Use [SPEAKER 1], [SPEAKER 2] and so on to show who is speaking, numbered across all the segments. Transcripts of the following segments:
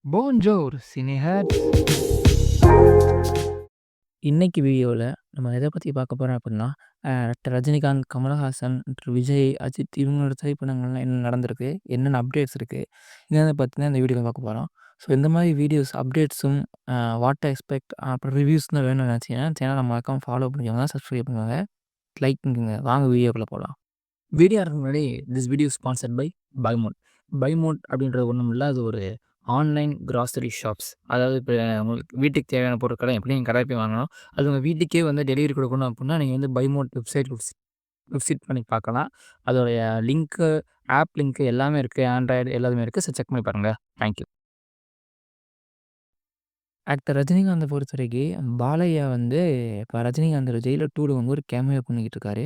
[SPEAKER 1] Bonjour, cinéheads. இன்னைக்கு வீடியோல நம்ம எத பத்தி பார்க்க போறோம் அப்டின்னா, டாக்டர் ரஜினிகாந்த், கமலஹாசன், விஜய், அஜித் இவங்களோட திரைப்படங்கள்லாம் என்ன நடந்திருக்கு? என்னென்ன அப்டேட்ஸ் இருக்கு? இத பத்தி தான் இந்த வீடியோல பார்க்க போறோம். ஸோ இந்த மாரி வீடியோஸ் அப்டேட்ஸும், வாட் டு எக்ஸ்பெக்ட் அப்புறம் ரிவ்யூஸ்லாம் வேணும்னு நினச்சீங்கன்னா, சேனல மறக்காம ஃபாலோ பண்ணிக்கோங்க. சப்ஸ்கிரைப் பண்ணுங்க. லைக் பண்ணிக்கோங்க. வாங்க வீடியோக்குள்ள போலாம். வீடியோ ஆரம்பிக்கிறதுக்கு முன்னாடி திஸ் வீடியோ ஸ்பான்சர்ட் பை பைமோட். பைமோட் அப்படின்றது ஒண்ணும் இல்ல. அது ஒரு ஆன்லைன் கிராசரி ஷாப்ஸ். அதாவது இப்ப உங்களுக்கு வீட்டுக்கு தேவையான பொருட்கள எப்படி நீங்க கடையில போய் வாங்கணும், அது உங்க வீட்டுக்கே வந்து டெலிவரி குடுக்கணும் அப்புட்னா, நீங்க வந்து பைமோட் வெப்சைட் விசிட் பண்ணி பார்க்கலாம். அதோடைய லிங்க்கு, ஆப் லிங்க் எல்லாமே இருக்கு. ஆண்ட்ராய்டு எல்லாமே இருக்கு. ஸோ செக் பண்ணி பாருங்க. Thank you. ஆக்டர் ரஜினிகாந்த பொறுத்தவரைக்கும், பாலையா வந்து இப்ப ரஜினிகாந்தோட ஜெயிலர் 2ல வந்து ஒரு கேமியோ பண்ணிக்கிட்டு இருக்காரு.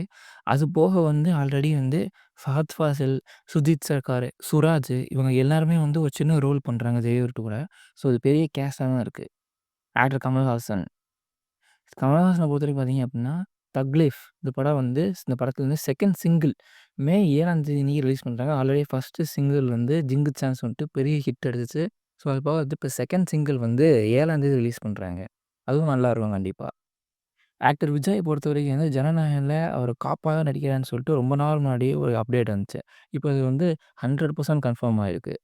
[SPEAKER 1] அது போக வந்து ஆல்ரெடி வந்து ஃபஹத் ஃபாசில், சுஜித் சர்க்கார், சுராஜ் இவங்க எல்லாருமே வந்து ஒரு சின்ன ரோல் பண்றாங்க ஜெயிலர் 2ல. ஸோ இது பெரிய கேஸ்ட்டா தான் இருக்கு. ஆக்டர் கமல்ஹாசன். கமலஹாசன பொறுத்தவரைக்கும் பார்த்தீங்க அப்டின்னா, தக் லைஃப் இந்த படம் வந்து இந்த படத்துல வந்து 2ண்ட் சிங்கிள் மே 7ஆம் தேதி அன்னைக்கு ரிலீஸ் பண்றாங்க. ஆல்ரெடி ஃபர்ஸ்ட் சிங்கிள் வந்து ஜிங்கு சான்ஸ் வந்துட்டு பெரிய ஹிட் அடிச்சுச்சு. ஸோ அது போக வந்து இப்ப 2ண்ட் சிங்கிள் வந்து 7ஆம் தேதி ரிலீஸ் பண்றாங்க. அதுவும் நல்லாருக்கும் கண்டிப்பா. ஆக்டர் விஜய் பொறுத்தவரைக்கும் வந்து ஜனநாயகன்ல அவர் காப்பா தான் நடிக்கிறார்ன்னு சொல்லிட்டு ரொம்ப நாள் முன்னாடியே ஒரு அப்டேட் வந்துச்சு. இப்ப அது வந்து 100% கன்ஃபார்ம் ஆயிருக்கு.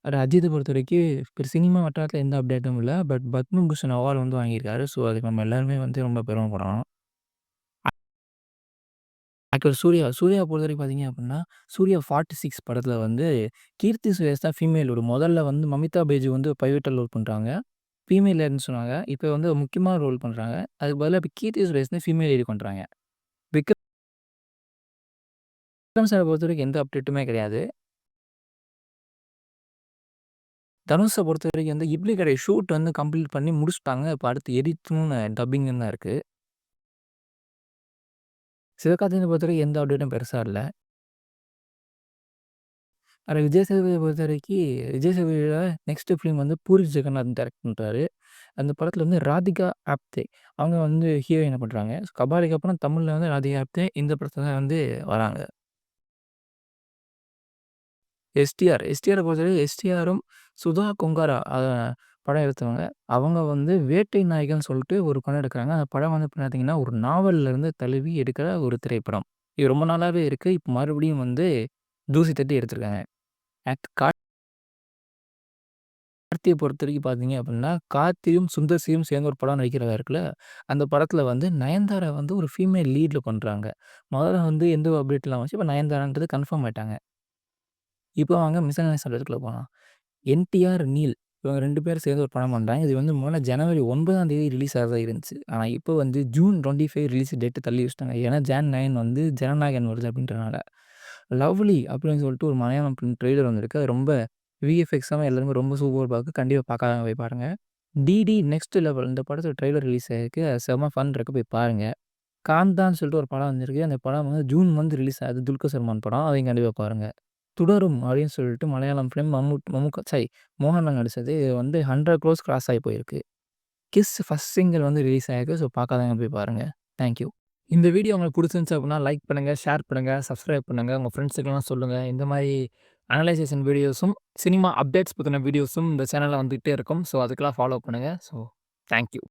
[SPEAKER 1] அஜித்த பொறுத்தவரைக்கும் இப்ப சினிமா வட்டாரத்தில எந்த அப்டேட்டும் இல்ல. பட் பத்மபூஷன் அவார்ட் வந்து வாங்கியிருக்காரு. ஸோ அதுக்கு நம்ம எல்லாருமே வந்து ரொம்ப பெருமைப்படணும். ஆக்டர் சூர்யா பொறுத்தவரைக்கும் பார்த்தீங்க அப்டின்னா, சூர்யா 46 படத்தில வந்து கீர்த்தி சுரேஷ் தான் ஃபீமேல் லீடு. முதல்ல வந்து மமிதா பேஜு வந்து பைவட்டல் ரோல் பண்றாங்க. ஃபீமேல் லீடுன்னு சொன்னாங்க. இப்ப வந்து முக்கியமான ரோல் பண்றாங்க. அதுக்கு பதிலா இப்ப கீர்த்தி சுரேஷ் வந்து ஃபீமேல் லீடு பண்றாங்க. விக்ரம் சார பொறுத்தவரைக்கும் எந்த அப்டேட்டுமே கிடையாது. தனுஷ பொறுத்தவரைக்கும் வந்து இட்லி கடை ஷூட் வந்து கம்ப்ளீட் பண்ணி முடிச்சுட்டாங்க. இப்ப அடுத்து எடிட்டும், டப்பிங்கும் தான் இருக்கு. சிவகார்த்திகேயன பொறுத்தவரைக்கும் எந்த அப்டேட்டும் பெருசா இல்ல. ஆனா விஜய் சேதுபதிய பொறுத்தவரைக்கி, விஜய் சேதுபதியோட நெக்ஸ்ட் ஃபிலிம் வந்து பூரி ஜெகநாதன் டைரக்ட் பண்றாரு. அந்த படத்துல வந்து ராதிகா ஆப்தே அவங்க வந்து ஹீரோயினா பண்றாங்க. கபாலிக்கு அப்புறம் தமிழ்ல வந்து ராதிகா ஆப்தே இந்த படத்துல தான் வந்து வராங்க. எஸ்டிஆர பொறுத்தவரைக்கும் எஸ்டிஆரும், சுதா கொங்காரா படம் எடுத்தவங்க. அவங்க வந்து வேட்டை நாயகன்னு சொல்லிட்டு ஒரு படம் எடுக்குறாங்க. அந்த படம் வந்து பார்த்தீங்கன்னா, ஒரு நாவல்ல இருந்து தழுவி எடுக்கிற ஒரு திரைப்படம். இது ரொம்ப நாளாவே இருக்கு. இப்ப மறுபடியும் வந்து தூசி தட்டி எடுத்திருக்காங்க. கார்த்திய பொறுத்தவரைக்கும் பார்த்தீங்க அப்டின்னா, கார்த்தியும், சுந்தர் சியும் சேர்ந்து ஒரு படம் நடிக்கிறதா இருக்குல்ல, அந்த படத்துல வந்து நயன்தாரா வந்து ஒரு ஃபீமேல் லீட்ல பண்றாங்க. முதல்ல வந்து எந்த அப்டேட் இல்லாம இருந்துச்சு. இப்ப நயன்தாரான்றது கன்ஃபார்ம் ஆயிட்டாங்க. இப்போ வாங்க மிஸ்அண்டர்ஸ்டாண்டிங் சப்ஜெக்ட்குள்ள போலாம். என்டிஆர், நீல் இவங்க 2 பேரும் சேர்ந்து ஒரு படம் பண்றாங்க. இது வந்து முதல்ல ஜனவரி 9ஆம் தேதி ரிலீஸ் ஆகறதா இருந்துச்சு. ஆனா இப்போ வந்து ஜூன் 25 ரிலீஸ் டேட் தள்ளி வச்சுட்டாங்க. ஏன்னா ஜான் 9 வந்து ஜனநாயகன் வருது அப்டின்றனால. லவ்லி அப்படின்னு சொல்லிட்டு ஒரு மலையாளம் ட்ரெய்லர் வந்திருக்கு. அது ரொம்ப விஎஃப்எக்ஸாவும் எல்லாருமே ரொம்ப சூப்பரா பார்க்க கண்டிப்பா பார்க்காதவங்க போய் பாருங்க. டிடி நெக்ஸ்ட் லெவல் இந்த படத்தோட ட்ரெய்லர் ரிலீஸ் ஆயிருக்கு. அது செம்ம ஃபன் இருக்கு போய் பாருங்க. காந்தான்னு சொல்லிட்டு ஒரு படம் வந்திருக்கு. அந்த படம் வந்து ஜூன் மந்த் ரிலீஸ் ஆகுது. துல்கர் சல்மான் படம். அதையும் கண்டிப்பா பாருங்க. துடரும் அப்படின்னு சொல்லிட்டு மலையாளம் ஃபிலிம் மோகன்லால் நடிச்சது. இது வந்து 100 க்ரோர்ஸ் கிராஸ் ஆகி போயிருக்கு. கிஸ் ஃபர்ஸ்ட் சிங்கிள் வந்து ரிலீஸ் ஆயிருக்கு. ஸோ பார்க்காதவங்க போய் பாருங்க. Thank you. இந்த வீடியோ உங்களுக்கு புடிச்சிருந்துச்சு அப்படின்னா, லைக் பண்ணுங்க, ஷேர் பண்ணுங்க, சப்ஸ்கிரைப் பண்ணுங்க. உங்க ஃப்ரெண்ட்ஸுக்கெல்லாம் சொல்லுங்க. இந்த மாரி அனலைசேஷன் வீடியோஸும், சினிமா அப்டேட்ஸ் பத்தின வீடியோஸும் இந்த சேனல்ல வந்துகிட்டே இருக்கும். ஸோ அதுக்கெல்லாம் ஃபாலோ பண்ணுங்க. So thank you.